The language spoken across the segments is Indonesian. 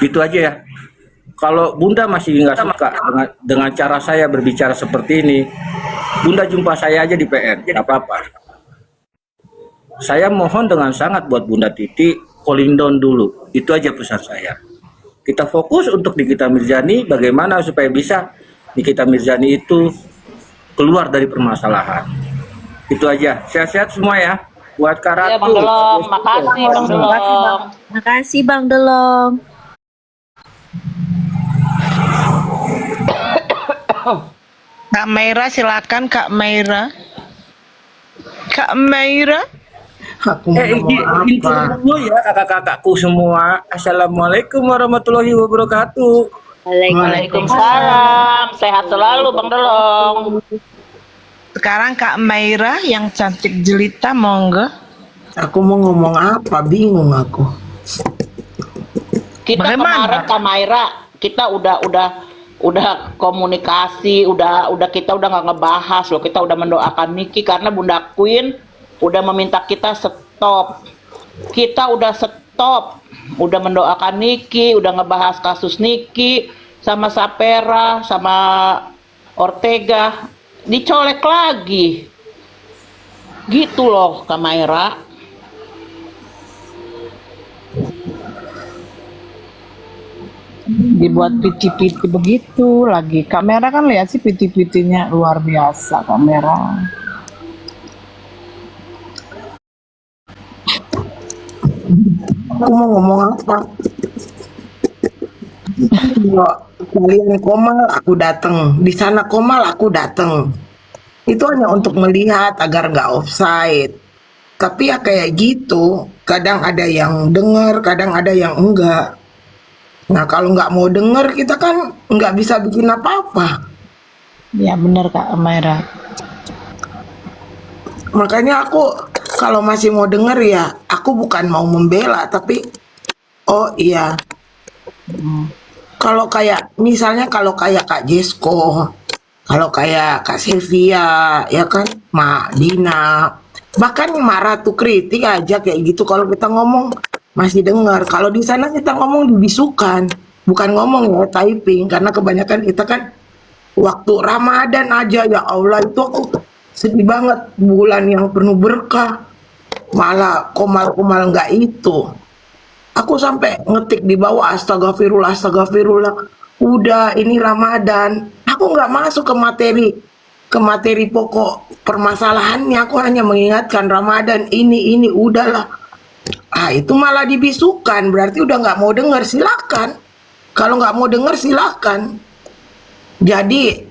Itu aja ya. Kalau Bunda masih nggak suka dengan cara saya berbicara seperti ini, Bunda jumpa saya aja di PN, nggak apa-apa. Saya mohon dengan sangat buat Bunda Titi, calling down dulu. Itu aja pesan saya. Kita fokus untuk Nikita Mirzani, bagaimana supaya bisa Nikita Mirzani itu keluar dari permasalahan. Itu aja. Sehat-sehat semua ya. Buat Kak Ratu. Ya, Bang Delong. Makasih, Bang Delong. Makasih Bang Delong. Kak Meira, silakan Kak Meira. Kak Meira. Aku mau ngomong Intro apa? dulu ya kakak-kakakku semua. Assalamualaikum warahmatullahi wabarakatuh. Waalaikumsalam. Sehat selalu, Bang Delong. Sekarang Kak Meira yang cantik jelita, monggo. Aku mau ngomong apa? Bingung aku. Kita Bagaimana? kemarin Kak Maira, kita udah komunikasi, kita udah nggak ngebahas loh, kita udah mendoakan Niki karena Bunda Queen udah meminta kita stop. Kita udah stop, udah mendoakan Niki, udah ngebahas kasus Niki sama Sapera, sama Ortega, dicolek lagi. Gitu loh Kak Maira. Dibuat piti-piti begitu lagi. Kamera kan lihat sih piti-pitinya luar biasa kamera. Aku mau ngomong apa? Kalau kalian komal, aku datang. Di sana komal, aku datang. Itu hanya untuk melihat agar nggak offside. Tapi ya kayak gitu. Kadang ada yang dengar, kadang ada yang enggak. Nah kalau nggak mau denger kita kan nggak bisa bikin apa-apa. Ya benar Kak Kamera. Makanya aku kalau masih mau denger ya aku bukan mau membela tapi oh iya kalau kayak misalnya kalau kayak Kak Jesko, kalau kayak Kak Sylvia ya kan, Mak Dina, bahkan Mak Ratu kritik aja kayak gitu kalau kita ngomong masih dengar. Kalau di sana kita ngomong dibisukan, bukan ngomong ya typing karena kebanyakan kita kan waktu Ramadan aja ya Allah itu aku sedih banget, bulan yang penuh berkah malah komal-komal nggak itu. Aku sampai ngetik di bawah astagfirullah astagfirullah. Udah ini Ramadan, aku nggak masuk ke materi pokok permasalahannya. Aku hanya mengingatkan Ramadan ini udahlah. Ah itu malah dibisukan, berarti udah nggak mau dengar, silakan. Kalau nggak mau dengar silakan. Jadi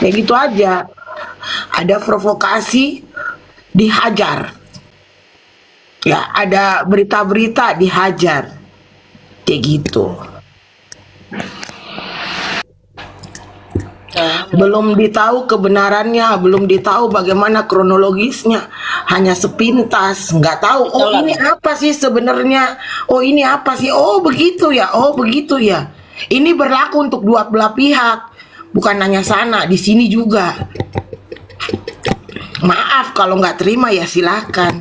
kayak gitu aja. Ada provokasi dihajar. Ya ada berita-berita dihajar. Kayak gitu. Belum ditahu kebenarannya, belum ditahu bagaimana kronologisnya, hanya sepintas, nggak tahu. Oh ini apa sih sebenarnya? Oh ini apa sih? Oh begitu ya, oh begitu ya. Ini berlaku untuk dua belah pihak, bukan hanya sana, di sini juga. Maaf kalau nggak terima ya silakan.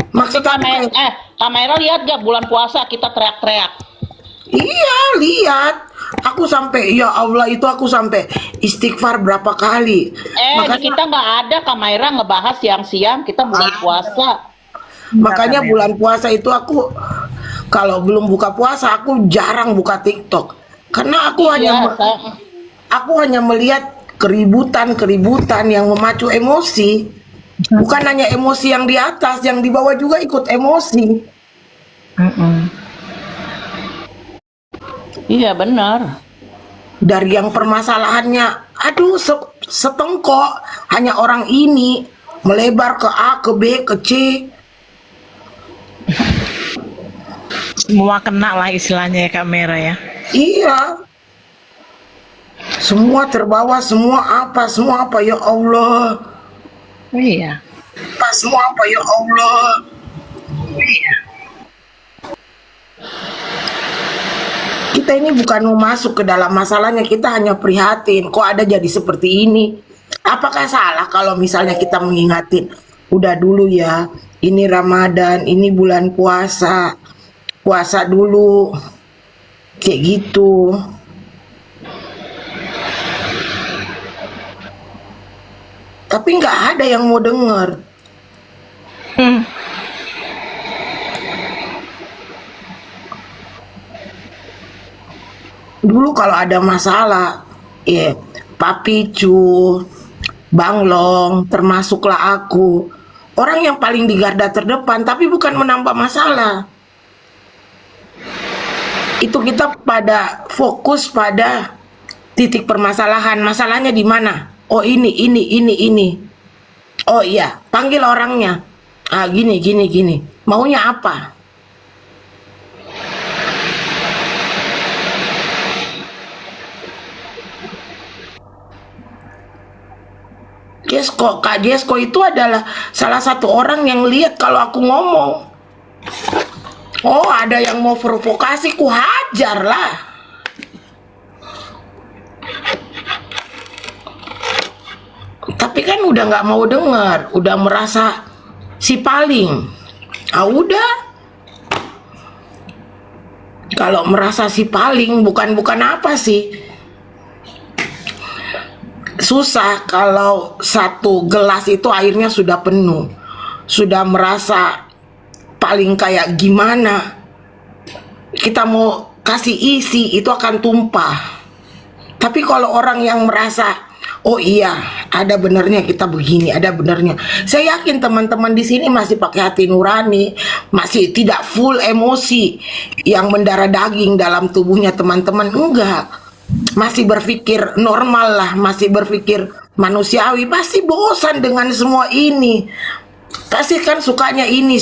Maksud Kamera lihat gak bulan puasa kita teriak-teriak? Iya lihat. Aku sampai ya Allah itu aku sampai istighfar berapa kali. Makanya kita nggak ada Kamera ngebahas siang-siang kita bulan puasa. Makanya bulan puasa itu aku kalau belum buka puasa aku jarang buka TikTok karena aku hanya melihat keributan yang memacu emosi. Bukan hanya emosi yang di atas, yang di bawah juga ikut emosi. Iya benar. Dari yang permasalahannya, aduh setengkok, hanya orang ini melebar ke A, ke B, ke C. Semua kena lah istilahnya ya kamera ya. Iya. Semua terbawa, semua apa ya Allah. Iya. Semua apa ya Allah. Iya. Kita ini bukan mau masuk ke dalam masalahnya, kita hanya prihatin. Kok ada jadi seperti ini? Apakah salah kalau misalnya kita mengingatin? udah dulu ya. Ini Ramadan, ini bulan puasa. Puasa dulu. Kayak gitu. Tapi nggak ada yang mau denger. Dulu kalau ada masalah, ya Papicu, Bang Long, termasuklah aku, orang yang paling di garda terdepan, tapi bukan menambah masalah. Itu kita pada fokus pada titik permasalahan. Masalahnya di mana? Oh ini. Oh iya, panggil orangnya. Ah gini. Maunya apa? Kak Jesko itu adalah salah satu orang yang lihat kalau aku ngomong. Oh, ada yang mau provokasi, ku hajar lah. Tapi kan udah nggak mau dengar, udah merasa si paling. Ah udah. Kalau merasa si paling bukan apa sih? Susah kalau satu gelas itu airnya sudah penuh, sudah merasa paling kayak gimana, kita mau kasih isi itu akan tumpah. Tapi kalau orang yang merasa oh iya ada benernya kita begini, ada benernya, saya yakin teman-teman di sini masih pakai hati nurani, masih tidak full emosi yang mendarah daging dalam tubuhnya teman-teman. Enggak, masih berpikir normal lah, masih berpikir manusiawi. Pasti bosan dengan semua ini, pasti kan sukanya ini.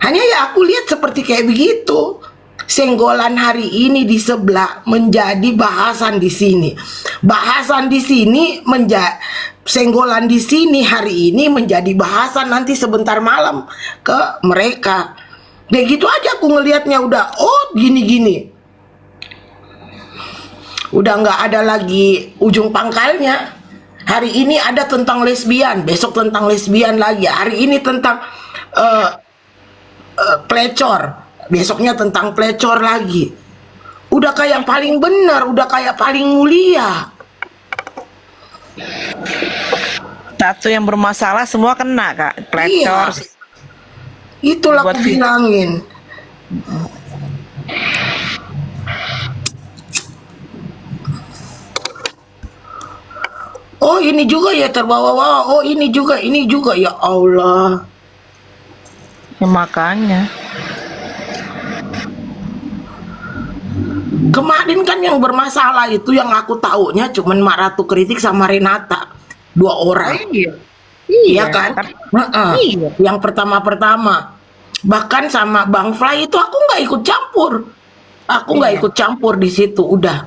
Hanya ya aku lihat seperti kayak begitu. Senggolan hari ini di sebelah menjadi bahasan di sini, bahasan di sini menjadi senggolan di sini hari ini menjadi bahasan nanti sebentar malam ke mereka. Kayak gitu aja aku ngelihatnya, udah oh gini. Udah nggak ada lagi ujung pangkalnya. Hari ini ada tentang lesbian, besok tentang lesbian lagi. Hari ini tentang pelecor, besoknya tentang pelecor lagi. Udah kayak paling benar, udah kayak paling mulia. Satu yang bermasalah semua kena, Kak. Pelacor. Iya. Itulah Buat aku bilangin. Oh ini juga ya terbawa-bawa. Oh ini juga ya Allah. Ya, makanya. Kemarin kan yang bermasalah itu yang aku taunya cuman Mak Ratu Kritik sama Renata, 2 orang. Iya kan? Iya. Yang pertama. Bahkan sama Bang Fly itu aku nggak ikut campur. Aku nggak ikut campur di situ, udah.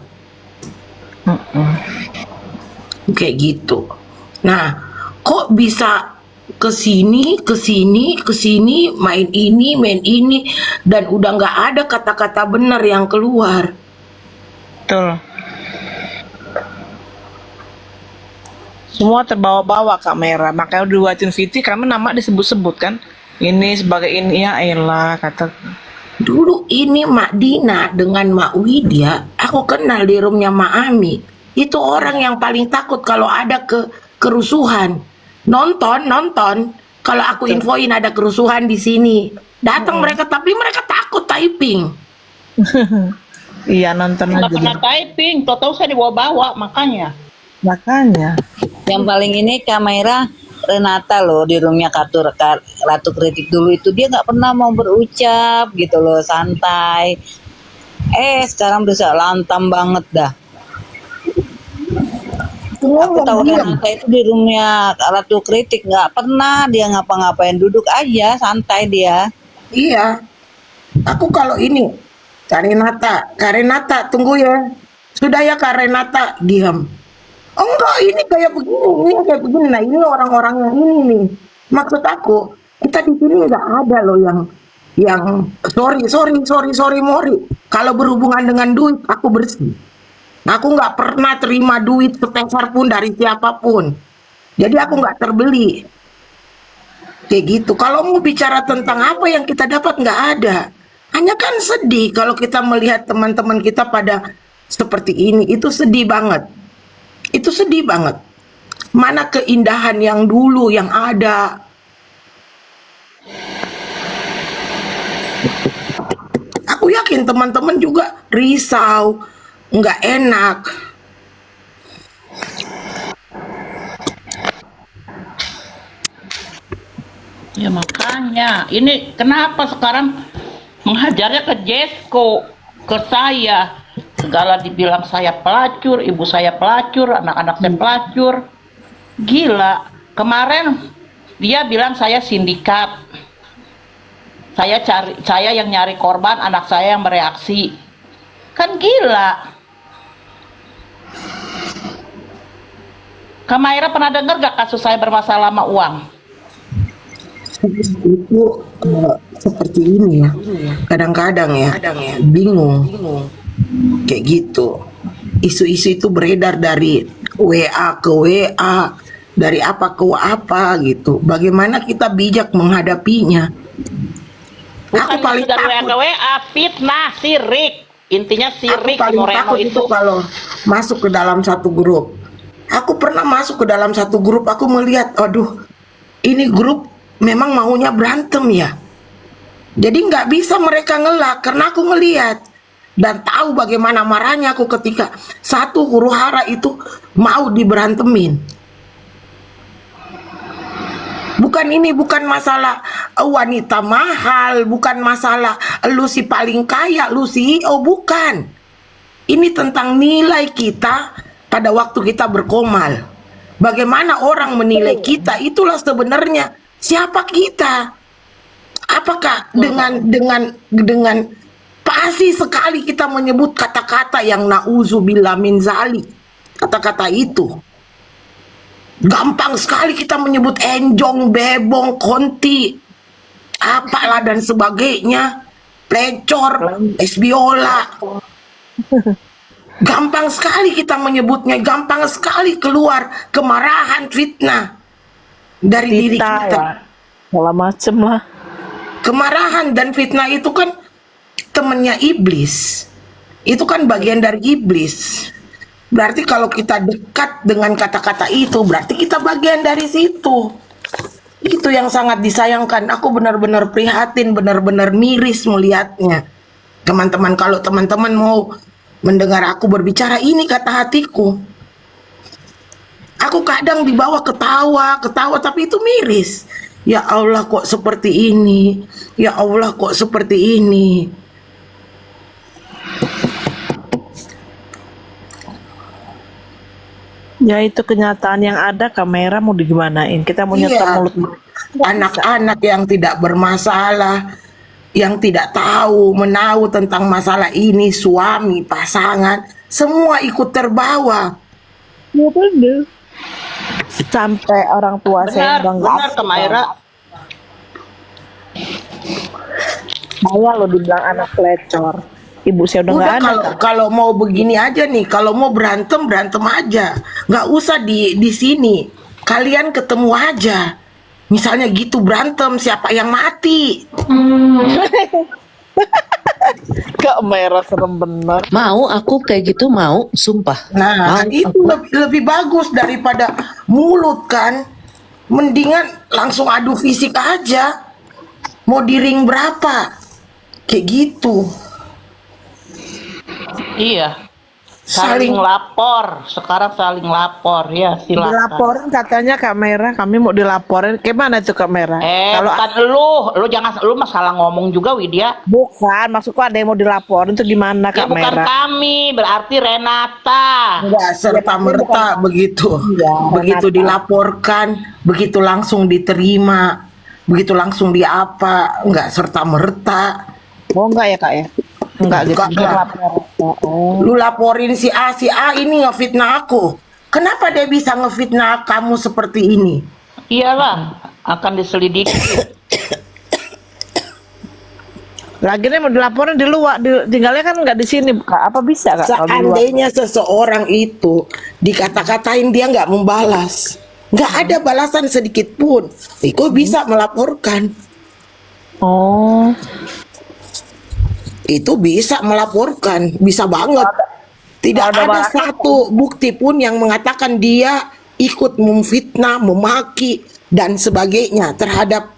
Kayak gitu. Nah, kok bisa kesini, main ini, dan udah nggak ada kata-kata benar yang keluar. Betul. Semua terbawa-bawa kamera, makanya dibuatin VT karena nama disebut-sebut kan. Ini sebagai ini ya elah kata. Dulu ini Mak Dina dengan Mak Widya, aku kenal di roomnya Mak Ami. Itu orang yang paling takut kalau ada kerusuhan. Nonton. Kalau aku infoin ada kerusuhan di sini, datang mereka, tapi mereka takut typing. Iya nonton Nggak aja. pernah typing, tahu saya dibawa-bawa makanya. Makanya. Yang paling ini kamera Renata loh di roomnya Ratu Kritik dulu itu dia nggak pernah mau berucap gitu loh, santai. Sekarang bisa lantam banget dah. Aku tahu Renata itu di roomnya Ratu Kritik nggak pernah dia ngapa-ngapain, duduk aja santai dia. Iya. Aku kalau ini Kak Renata tunggu ya. Sudah ya Kak Renata, diam. Oh enggak, ini kayak begini. Nah ini orang-orang yang ini nih. Maksud aku, kita di sini nggak ada loh yang sorry Mori. Kalau berhubungan dengan duit, aku bersih. Aku nggak pernah terima duit sepeser pun dari siapapun. Jadi aku nggak terbeli. Kayak gitu. Kalau mau bicara tentang apa yang kita dapat, nggak ada. Hanya kan sedih kalau kita melihat teman-teman kita pada seperti ini. Itu sedih banget. Itu sedih banget. Mana keindahan yang dulu yang ada. Aku yakin teman-teman juga risau, nggak enak. Ya makanya, ini kenapa sekarang menghajarnya ke Jesko, ke saya. Segala dibilang saya pelacur, ibu saya pelacur, anak-anak saya pelacur. Gila, kemarin dia bilang saya sindikat. Saya yang nyari korban, anak saya yang bereaksi. Kan gila. Kak Maira pernah dengar gak kasus saya bermasalah sama uang? Itu seperti ini ya. Kadang-kadang ya bingung. Kayak gitu. Isu-isu itu beredar dari WA ke WA, dari apa ke apa gitu. Bagaimana kita bijak menghadapinya? Bukan Aku paling itu dari WA ke takut. WA, fitnah, sirik. Intinya Aku sirik paling Moreno takut itu kalau masuk ke dalam satu grup. Aku pernah masuk ke dalam satu grup, aku melihat, aduh, ini grup memang maunya berantem ya. Jadi nggak bisa mereka ngelak karena aku ngelihat dan tahu bagaimana marahnya aku ketika satu huru hara itu mau diberantemin. Bukan masalah wanita mahal, bukan masalah lu si paling kaya, lu CEO, bukan. Ini tentang nilai kita pada waktu kita berkomal. Bagaimana orang menilai kita, itulah sebenarnya siapa kita. Apakah dengan pasti sekali kita menyebut kata-kata yang nauzubillah min zalik, kata-kata itu. Gampang sekali kita menyebut enjong, bebong, konti, apalah dan sebagainya, plecor, esbiola. Gampang sekali kita menyebutnya, gampang sekali keluar kemarahan, fitnah dari diri kita. Ya. Segala macem lah. Kemarahan dan fitnah itu kan temennya iblis. Itu kan bagian dari iblis. Berarti kalau kita dekat dengan kata-kata itu, berarti kita bagian dari situ. Itu yang sangat disayangkan. Aku benar-benar prihatin, benar-benar miris melihatnya. Teman-teman, kalau teman-teman mau mendengar aku berbicara, ini kata hatiku. Aku kadang dibawa ketawa, tapi itu miris. Ya Allah kok seperti ini. Ya Allah kok seperti ini. Ya itu kenyataan yang ada, kamera mau digimanain? Kita mau nyetor Iya. mulut. Anak-anak yang tidak bermasalah, yang tidak tahu menahu tentang masalah ini, suami, pasangan, semua ikut terbawa. Ya bener. Sampai orang tua saya udah nggak benar Kak Maira. saya lo dibilang anak pelecor. Ibu saya udah nggak Udah ada. kalau mau begini aja nih, kalau mau berantem aja, nggak usah di sini. Kalian ketemu aja. Misalnya gitu berantem, siapa yang mati? Kak merah serem bener. Mau aku kayak gitu, mau, sumpah. Nah, itu lebih bagus daripada mulut kan. Mendingan langsung adu fisik aja. Mau di ring berapa? Kayak gitu. Iya. Saling lapor. Sekarang saling lapor ya, silakan. Dilaporin katanya Kak Merah, kami mau dilaporin. Gimana tuh Kak Merah? Kalau Bukan lu jangan lu masalah ngomong juga Widya. bukan, maksudku ada yang mau dilaporin tuh gimana Ya Kak bukan Merah? kami, berarti Renata. Enggak serta merta begitu. Iya, Begitu Renata. dilaporkan, begitu langsung diterima, begitu langsung diapa, enggak serta merta. Oh enggak ya Kak ya? Enggak gitu. Enggak, enggak. Oh. Lu laporin si A ini ngefitnah aku. Kenapa dia bisa ngefitnah kamu seperti ini? Iyalah, akan diselidiki. Lagi nih mau dilaporin di luar, tinggalnya kan nggak di sini Kak. Apa bisa Kak? Kalau di luar? Seandainya seseorang itu dikata-katain dia nggak membalas, nggak ada balasan sedikit pun. Iko bisa melaporkan. Oh, Itu bisa melaporkan, bisa banget. Tidak ada ada balasan. satu bukti pun yang mengatakan dia ikut memfitnah, memaki dan sebagainya terhadap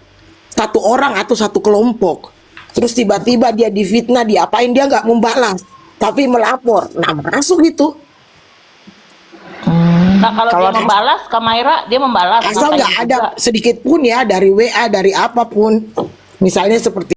satu orang atau satu kelompok. Terus tiba-tiba dia difitnah, diapain, dia nggak membalas, tapi melapor. Nah, masuk itu. Nah kalau Kalau dia membalas, Kak Maira, dia membalas. Asal ngapain nggak ada juga. sedikit pun ya dari WA, dari apapun. Misalnya seperti